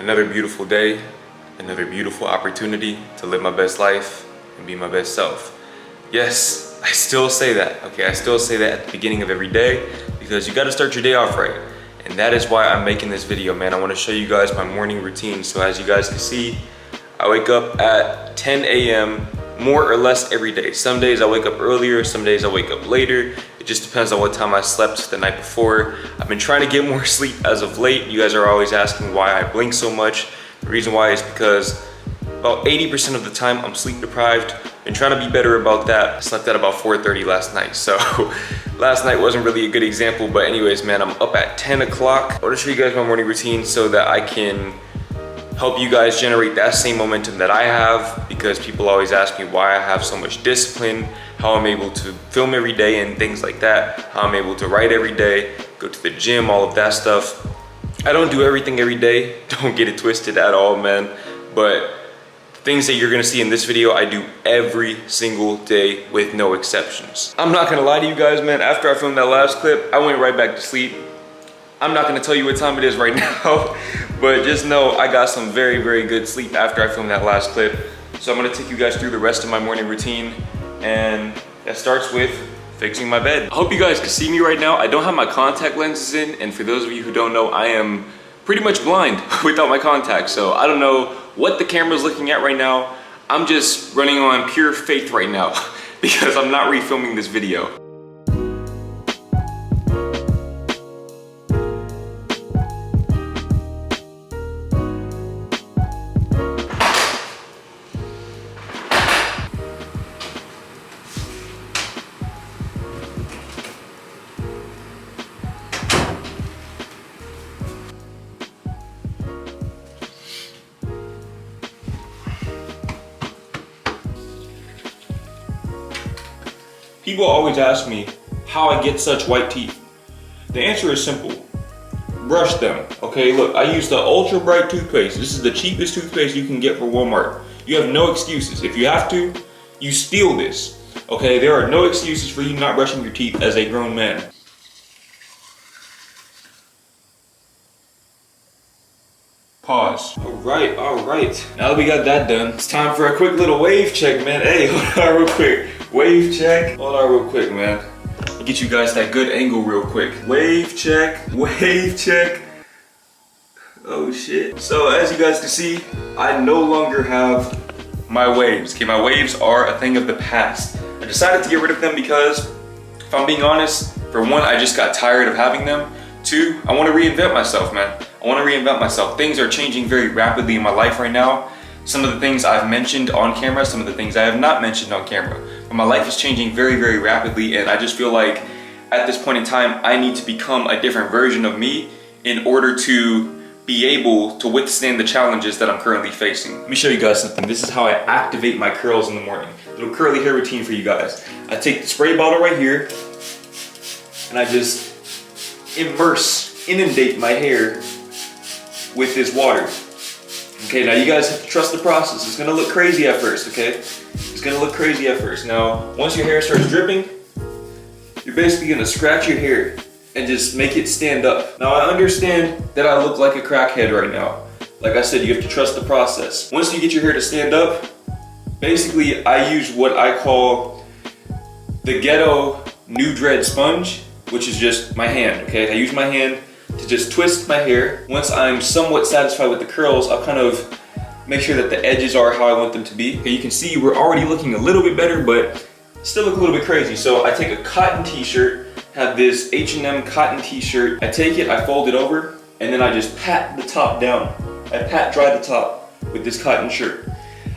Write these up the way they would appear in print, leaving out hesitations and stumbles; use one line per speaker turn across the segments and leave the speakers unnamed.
Another beautiful day, another beautiful opportunity to live my best life and be my best self. Yes, I still say that, okay? I still say that at the beginning of every day because you gotta start your day off right. And that is why I'm making this video, man. I wanna show you guys my morning routine. So as you guys can see, I wake up at 10 a.m. more or less every day. Some days I wake up earlier, some days I wake up later. It just depends on what time I slept the night before. I've been trying to get more sleep as of late. You guys are always asking why I blink so much. The reason why is because about 80% of the time I'm sleep deprived. Been trying to be better about that. I slept at about 4:30 last night. So last night wasn't really a good example, but anyways, man, I'm up at 10 o'clock. I want to show you guys my morning routine so that I can help you guys generate that same momentum that I have, because people always ask me why I have so much discipline, how I'm able to film every day and things like that, how I'm able to write every day, go to the gym, all of that stuff. I don't do everything every day, don't get it twisted at all, man, but things that you're gonna see in this video, I do every single day with no exceptions. I'm not gonna lie to you guys, man, after I filmed that last clip, I went right back to sleep. I'm not gonna tell you what time it is right now, but just know I got some very, very good sleep after I filmed that last clip. So I'm gonna take you guys through the rest of my morning routine, and that starts with fixing my bed. I hope you guys can see me right now. I don't have my contact lenses in, and for those of you who don't know, I am pretty much blind without my contacts, so I don't know what the camera's looking at right now. I'm just running on pure faith right now because I'm not refilming this video. People always ask me how I get such white teeth. The answer is simple. Brush them, okay? Look, I use the Ultra Bright toothpaste. This is the cheapest toothpaste you can get for Walmart. You have no excuses. If you have to, you steal this, okay? There are no excuses for you not brushing your teeth as a grown man. Pause. All right. Now that we got that done, it's time for a quick little wave check, man. Hey, hold on real quick. Wave check. Hold on real quick, man. I'll get you guys that good angle real quick. Wave check. Wave check. Oh shit. So as you guys can see, I no longer have my waves. Okay, my waves are a thing of the past. I decided to get rid of them because, if I'm being honest, for one, I just got tired of having them. Two, I want to reinvent myself, man. I want to reinvent myself. Things are changing very rapidly in my life right now. Some of the things I've mentioned on camera, some of the things I have not mentioned on camera. But my life is changing very, very rapidly, and I just feel like at this point in time, I need to become a different version of me in order to be able to withstand the challenges that I'm currently facing. Let me show you guys something. This is how I activate my curls in the morning. Little curly hair routine for you guys. I take the spray bottle right here, and I just inundate my hair with this water. Okay, now you guys have to trust the process. It's gonna look crazy at first, okay? It's gonna look crazy at first. Now, once your hair starts dripping, you're basically gonna scratch your hair and just make it stand up. Now, I understand that I look like a crackhead right now. Like I said, you have to trust the process. Once you get your hair to stand up, basically I use what I call the ghetto new dread sponge, which is just my hand, okay? I use my hand to just twist my hair. Once I'm somewhat satisfied with the curls, I'll kind of make sure that the edges are how I want them to be. Okay, you can see we're already looking a little bit better, but still look a little bit crazy. So I take a cotton t-shirt, have this H&M cotton t-shirt. I take it, I fold it over, and then I just pat the top down. I pat dry the top with this cotton shirt.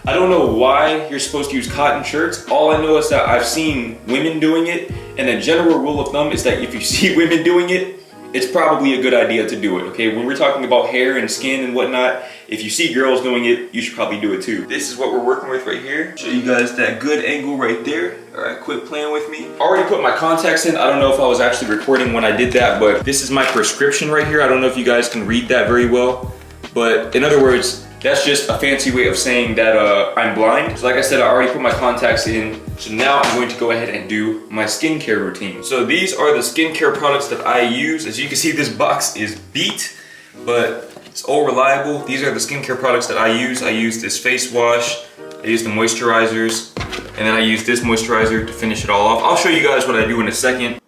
I don't know why you're supposed to use cotton shirts. All I know is that I've seen women doing it, and the general rule of thumb is that if you see women doing it, it's probably a good idea to do it, okay? When we're talking about hair and skin and whatnot, if you see girls doing it, you should probably do it too. This is what we're working with right here. Show you guys that good angle right there. All right, quit playing with me. Already put my contacts in. I don't know if I was actually recording when I did that, but this is my prescription right here. I don't know if you guys can read that very well, but in other words, that's just a fancy way of saying that I'm blind. So like I said, I already put my contacts in. So now I'm going to go ahead and do my skincare routine. So these are the skincare products that I use. As you can see, this box is beat but it's all reliable. These are the skincare products that I use. I use this face wash, I use the moisturizers, and then I use this moisturizer to finish it all off. I'll show you guys what I do in a second.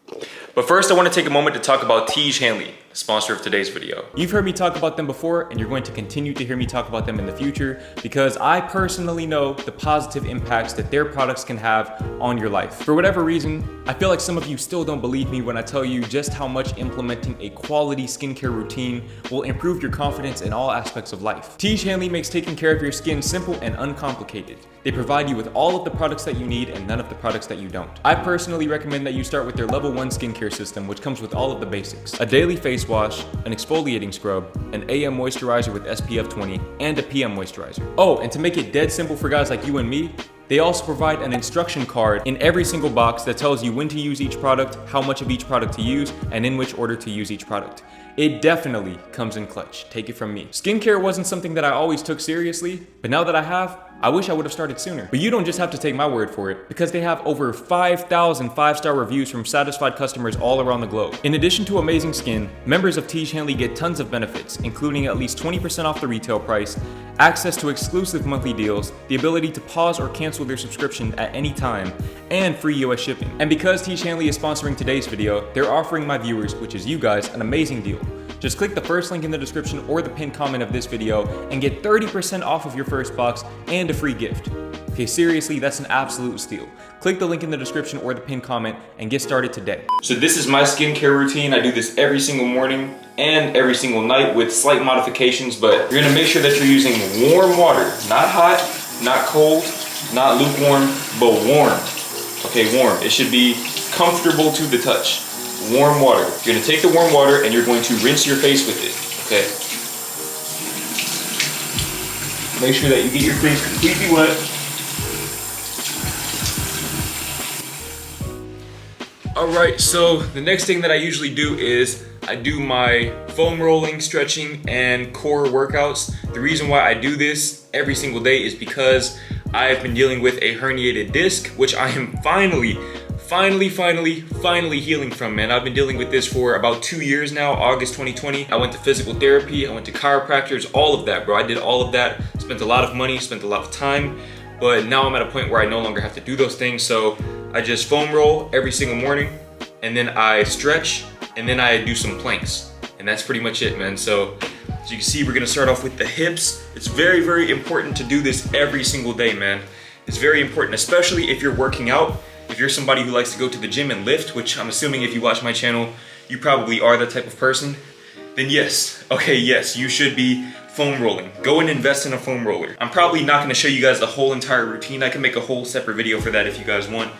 But first, I want to take a moment to talk about Tiege Hanley, the sponsor of today's video. You've heard me talk about them before, and you're going to continue to hear me talk about them in the future because I personally know the positive impacts that their products can have on your life. For whatever reason, I feel like some of you still don't believe me when I tell you just how much implementing a quality skincare routine will improve your confidence in all aspects of life. Tiege Hanley makes taking care of your skin simple and uncomplicated. They provide you with all of the products that you need and none of the products that you don't. I personally recommend that you start with their level 1 skincare system, which comes with all of the basics: a daily face wash, an exfoliating scrub, an AM moisturizer with SPF 20, and a PM moisturizer. Oh, and to make it dead simple for guys like you and me, they also provide an instruction card in every single box that tells you when to use each product, how much of each product to use, and in which order to use each product. It definitely comes in clutch, take it from me. Skincare wasn't something that I always took seriously, but now that I have, I wish I would have started sooner. But you don't just have to take my word for it, because they have over 5,000 5-star reviews from satisfied customers all around the globe. In addition to amazing skin, members of Tiege Hanley get tons of benefits, including at least 20% off the retail price, access to exclusive monthly deals, the ability to pause or cancel their subscription at any time, and free US shipping. And because Tiege Hanley is sponsoring today's video, they're offering my viewers, which is you guys, an amazing deal. Just click the first link in the description or the pinned comment of this video and get 30% off of your first box and a free gift. Okay, seriously, that's an absolute steal. Click the link in the description or the pinned comment and get started today. So this is my skincare routine. I do this every single morning and every single night with slight modifications, but you're gonna make sure that you're using warm water, not hot, not cold, not lukewarm, but warm. Okay, warm. It should be comfortable to the touch. Warm water. You're gonna take the warm water and you're going to rinse your face with it, okay? Make sure that you get your face completely wet. All right, so the next thing that I usually do is I do my foam rolling, stretching, and core workouts. The reason why I do this every single day is because I've been dealing with a herniated disc, which I am finally healing from, man. I've been dealing with this for about 2 years now, August 2020. I went to physical therapy, I went to chiropractors, all of that, bro. I did all of that, spent a lot of money, spent a lot of time, but now I'm at a point where I no longer have to do those things, so I just foam roll every single morning, and then I stretch, and then I do some planks, and that's pretty much it, man. So as you can see, we're gonna start off with the hips. It's very important to do this every single day, man. It's very important, especially if you're working out. If you're somebody who likes to go to the gym and lift, which I'm assuming if you watch my channel, you probably are that type of person, then yes, okay, yes, you should be foam rolling. Go and invest in a foam roller. I'm probably not gonna show you guys the whole entire routine. I can make a whole separate video for that if you guys want,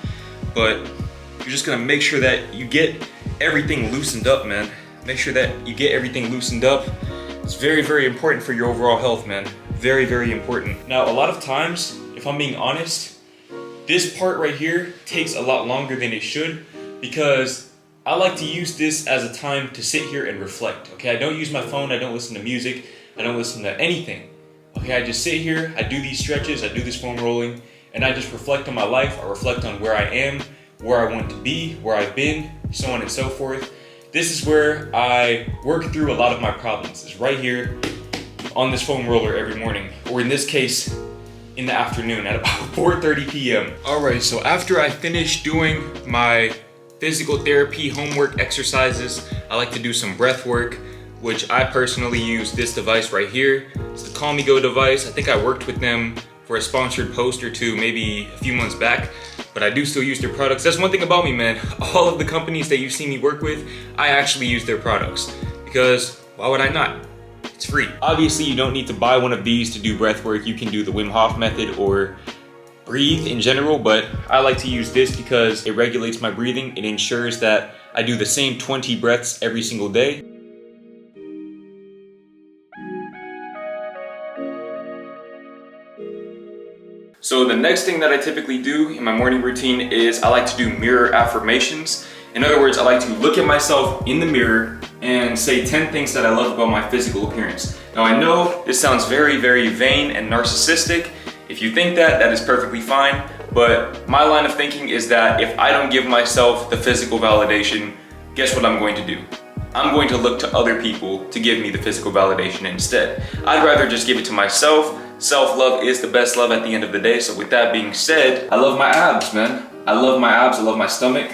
but you're just gonna make sure that you get everything loosened up, man. Make sure that you get everything loosened up. It's very important for your overall health, man. Very important. Now, a lot of times, if I'm being honest, this part right here takes a lot longer than it should because I like to use this as a time to sit here and reflect, okay? I don't use my phone, I don't listen to music, I don't listen to anything, okay? I just sit here, I do these stretches, I do this foam rolling, and I just reflect on my life, I reflect on where I am, where I want to be, where I've been, so on and so forth. This is where I work through a lot of my problems. It's right here on this foam roller every morning, or in this case, in the afternoon at about 4:30 p.m. All right, so after I finish doing my physical therapy homework exercises, I like to do some breath work, which I personally use this device right here. It's the Call Me Go device. I think I worked with them for a sponsored post or two, maybe a few months back, but I do still use their products. That's one thing about me, man. All of the companies that you see me work with, I actually use their products because why would I not? It's free. Obviously, you don't need to buy one of these to do breath work. You can do the Wim Hof method or breathe in general, but I like to use this because it regulates my breathing. It ensures that I do the same 20 breaths every single day. So the next thing that I typically do in my morning routine is I like to do mirror affirmations. In other words, I like to look at myself in the mirror and say 10 things that I love about my physical appearance. Now I know this sounds very vain and narcissistic. If you think that, that is perfectly fine. But my line of thinking is that if I don't give myself the physical validation, guess what I'm going to do? I'm going to look to other people to give me the physical validation instead. I'd rather just give it to myself. Self-love is the best love at the end of the day. So with that being said, I love my abs, man. I love my abs, I love my stomach.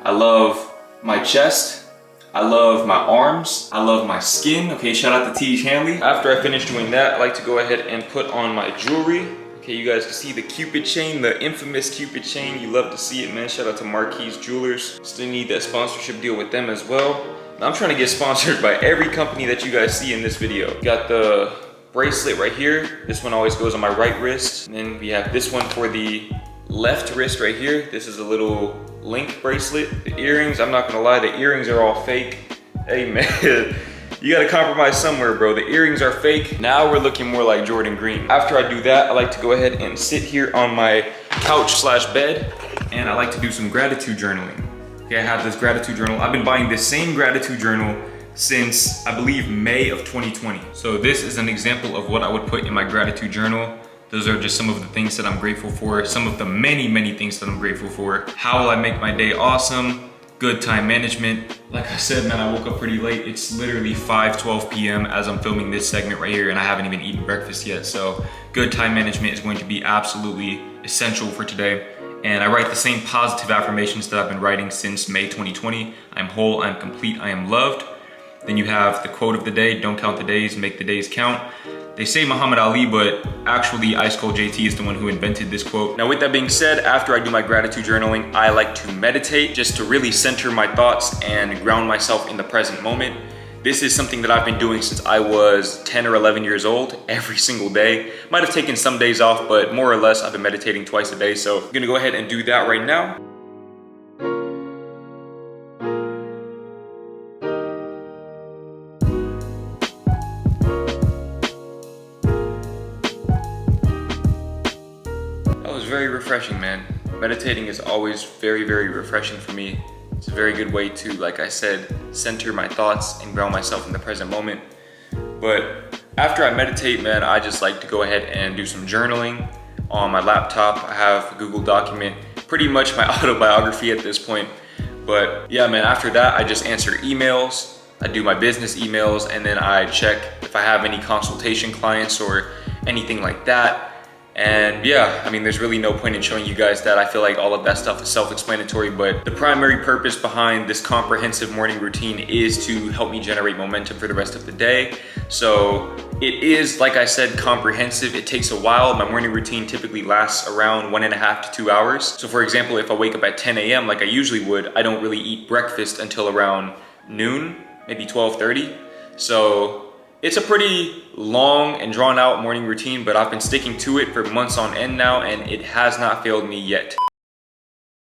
I love my chest. I love my arms. I love my skin. Okay, shout out to T. Hanley. After I finish doing that, I like to go ahead and put on my jewelry. Okay, you guys can see the Cupid chain, the infamous Cupid chain. You love to see it, man. Shout out to Marquise Jewelers. Still need that sponsorship deal with them as well. Now, I'm trying to get sponsored by every company that you guys see in this video. Got the bracelet right here. This one always goes on my right wrist. And then we have this one for the left wrist right here. This is a little link bracelet. The earrings, I'm not gonna lie, the earrings are all fake. Hey man, you gotta compromise somewhere, bro. The earrings are fake. Now we're looking more like Jordan Green. After I do that, I like to go ahead and sit here on my couch slash bed, and I like to do some gratitude journaling. Okay, I have this gratitude journal. I've been buying this same gratitude journal since, I believe, May of 2020. So this is an example of what I would put in my gratitude journal. Those are just some of the things that I'm grateful for, some of the many, many things that I'm grateful for. How will I make my day awesome? Good time management. Like I said, man, I woke up pretty late. It's literally 5:12 p.m. as I'm filming this segment right here, and I haven't even eaten breakfast yet. So good time management is going to be absolutely essential for today. And I write the same positive affirmations that I've been writing since May 2020. I'm whole, I'm complete, I am loved. Then you have the quote of the day, don't count the days, make the days count. They say Muhammad Ali, but actually Ice Cold JT is the one who invented this quote. Now with that being said, after I do my gratitude journaling, I like to meditate just to really center my thoughts and ground myself in the present moment. This is something that I've been doing since I was 10 or 11 years old, every single day. Might have taken some days off, but more or less I've been meditating twice a day. So I'm gonna go ahead and do that right now. Very refreshing, man. Meditating is always very, very refreshing for me. It's a very good way to, like I said, center my thoughts and ground myself in the present moment. But after I meditate, man, I just like to go ahead and do some journaling on my laptop. I have a Google document, pretty much my autobiography at this point. But yeah, man, after that, I just answer emails. I do my business emails, and then I check if I have any consultation clients or anything like that. And yeah, I mean, there's really no point in showing you guys that. I feel like all of that stuff is self-explanatory, but the primary purpose behind this comprehensive morning routine is to help me generate momentum for the rest of the day. So it is, like I said, comprehensive. It takes a while. My morning routine typically lasts around 1.5 to 2 hours. So for example, if I wake up at 10 a.m. like I usually would, I don't really eat breakfast until around noon, maybe 12:30. So it's a pretty long and drawn out morning routine, but I've been sticking to it for months on end now, and it has not failed me yet.